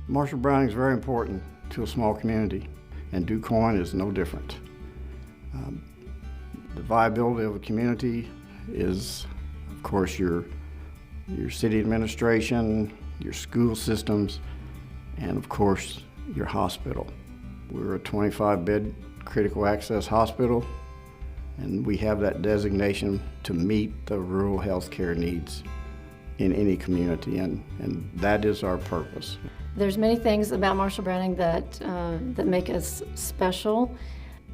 Marshall Browning is very important to a small community, and DuQuoin is no different. The viability of a community is, of course, your city administration, your school systems, and of course, your hospital. We're a 25-bed critical access hospital, and we have that designation to meet the rural health care needs in any community, and that is our purpose. There's many things about Marshall Browning that make us special.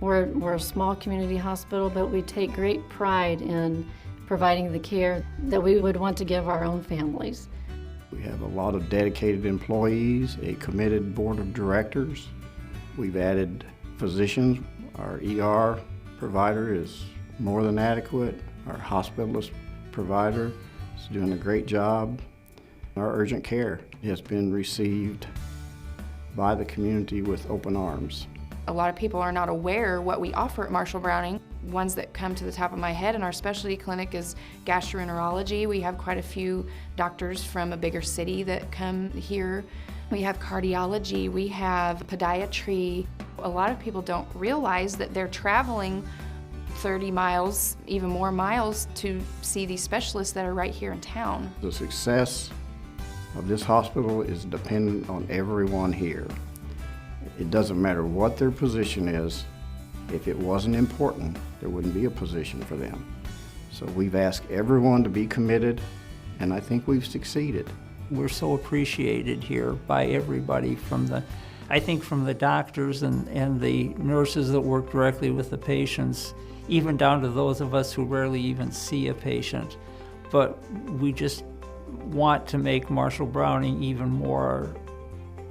We're a small community hospital, but we take great pride in providing the care that we would want to give our own families. We have a lot of dedicated employees, a committed board of directors. We've added physicians. Our ER provider is more than adequate. Our hospitalist provider is doing a great job. Our urgent care has been received by the community with open arms. A lot of people are not aware what we offer at Marshall Browning. Ones that come to the top of my head in our specialty clinic is gastroenterology. We have quite a few doctors from a bigger city that come here. We have cardiology, we have podiatry. A lot of people don't realize that they're traveling 30 miles, even more miles, to see these specialists that are right here in town. The success of this hospital is dependent on everyone here. It doesn't matter what their position is. If it wasn't important, there wouldn't be a position for them. So we've asked everyone to be committed, and I think we've succeeded. We're so appreciated here by everybody, from the doctors and the nurses that work directly with the patients, even down to those of us who rarely even see a patient. But we just want to make Marshall Browning even more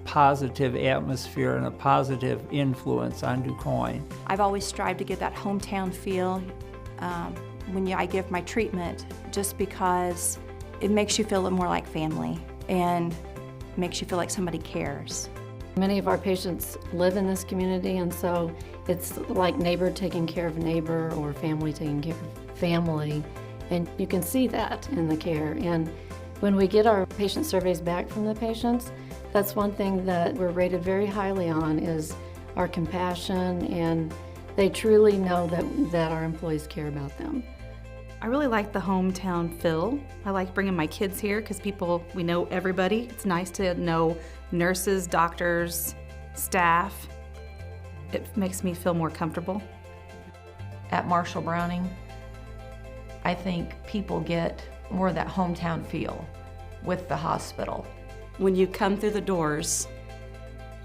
positive atmosphere and a positive influence on DuQuoin. I've always strived to get that hometown feel when I give my treatment, just because it makes you feel a little more like family and makes you feel like somebody cares. Many of our patients live in this community, and so it's like neighbor taking care of neighbor or family taking care of family, and you can see that in the care. And when we get our patient surveys back from the patients, that's one thing that we're rated very highly on, is our compassion, and they truly know that our employees care about them. I really like the hometown feel. I like bringing my kids here because we know everybody. It's nice to know nurses, doctors, staff. It makes me feel more comfortable. At Marshall Browning, I think people get more of that hometown feel with the hospital. When you come through the doors,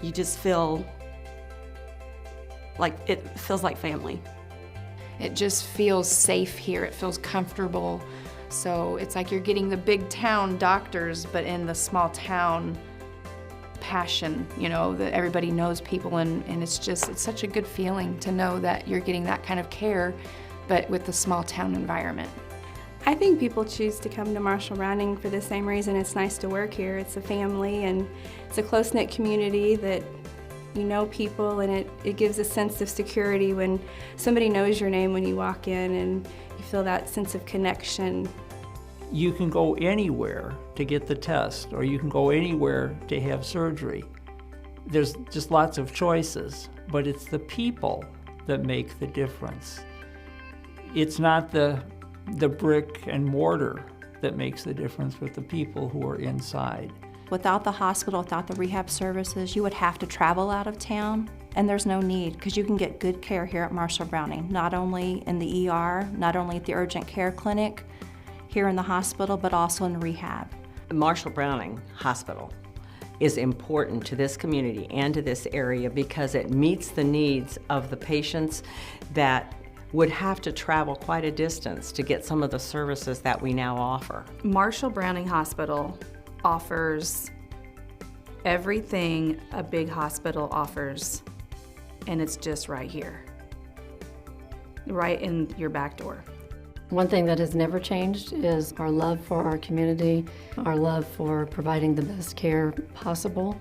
you just feel like it feels like family. It just feels safe here, it feels comfortable. So it's like you're getting the big town doctors, but in the small town passion, that everybody knows people, and it's such a good feeling to know that you're getting that kind of care, but with the small town environment. I think people choose to come to Marshall Browning for the same reason. It's nice to work here. It's a family, and it's a close-knit community that you know people, and it gives a sense of security when somebody knows your name when you walk in, and you feel that sense of connection. You can go anywhere to get the test, or you can go anywhere to have surgery. There's just lots of choices, but it's the people that make the difference. It's not the brick and mortar that makes the difference, with the people who are inside. Without the hospital, without the rehab services, you would have to travel out of town, and there's no need, because you can get good care here at Marshall Browning, not only in the ER, not only at the urgent care clinic, here in the hospital, but also in rehab. Marshall Browning Hospital is important to this community and to this area because it meets the needs of the patients that would have to travel quite a distance to get some of the services that we now offer. Marshall Browning Hospital offers everything a big hospital offers, and it's just right here, right in your back door. One thing that has never changed is our love for our community, our love for providing the best care possible,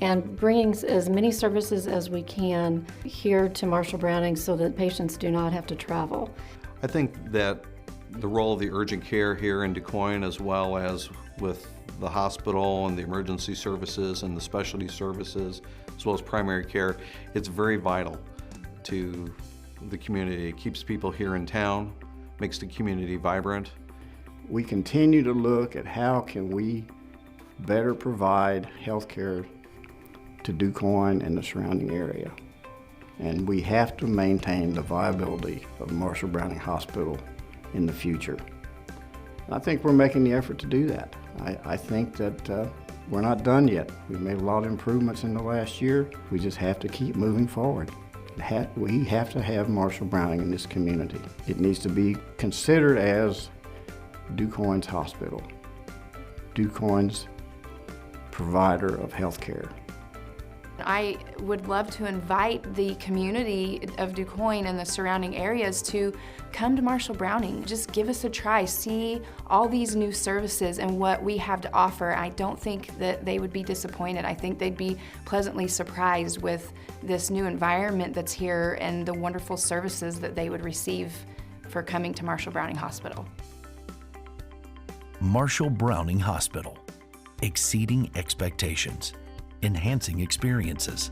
and bringing as many services as we can here to Marshall Browning so that patients do not have to travel. I think that the role of the urgent care here in DuQuoin, as well as with the hospital and the emergency services and the specialty services, as well as primary care, it's very vital to the community. It keeps people here in town, makes the community vibrant. We continue to look at how can we better provide health care to DuQuoin and the surrounding area. And we have to maintain the viability of Marshall Browning Hospital in the future. And I think we're making the effort to do that. I think that we're not done yet. We've made a lot of improvements in the last year. We just have to keep moving forward. We have to have Marshall Browning in this community. It needs to be considered as DuQuoin's hospital, DuQuoin's provider of health care. I would love to invite the community of DuQuoin and the surrounding areas to come to Marshall Browning. Just give us a try, see all these new services and what we have to offer. I don't think that they would be disappointed. I think they'd be pleasantly surprised with this new environment that's here and the wonderful services that they would receive for coming to Marshall Browning Hospital. Marshall Browning Hospital, exceeding expectations, enhancing experiences.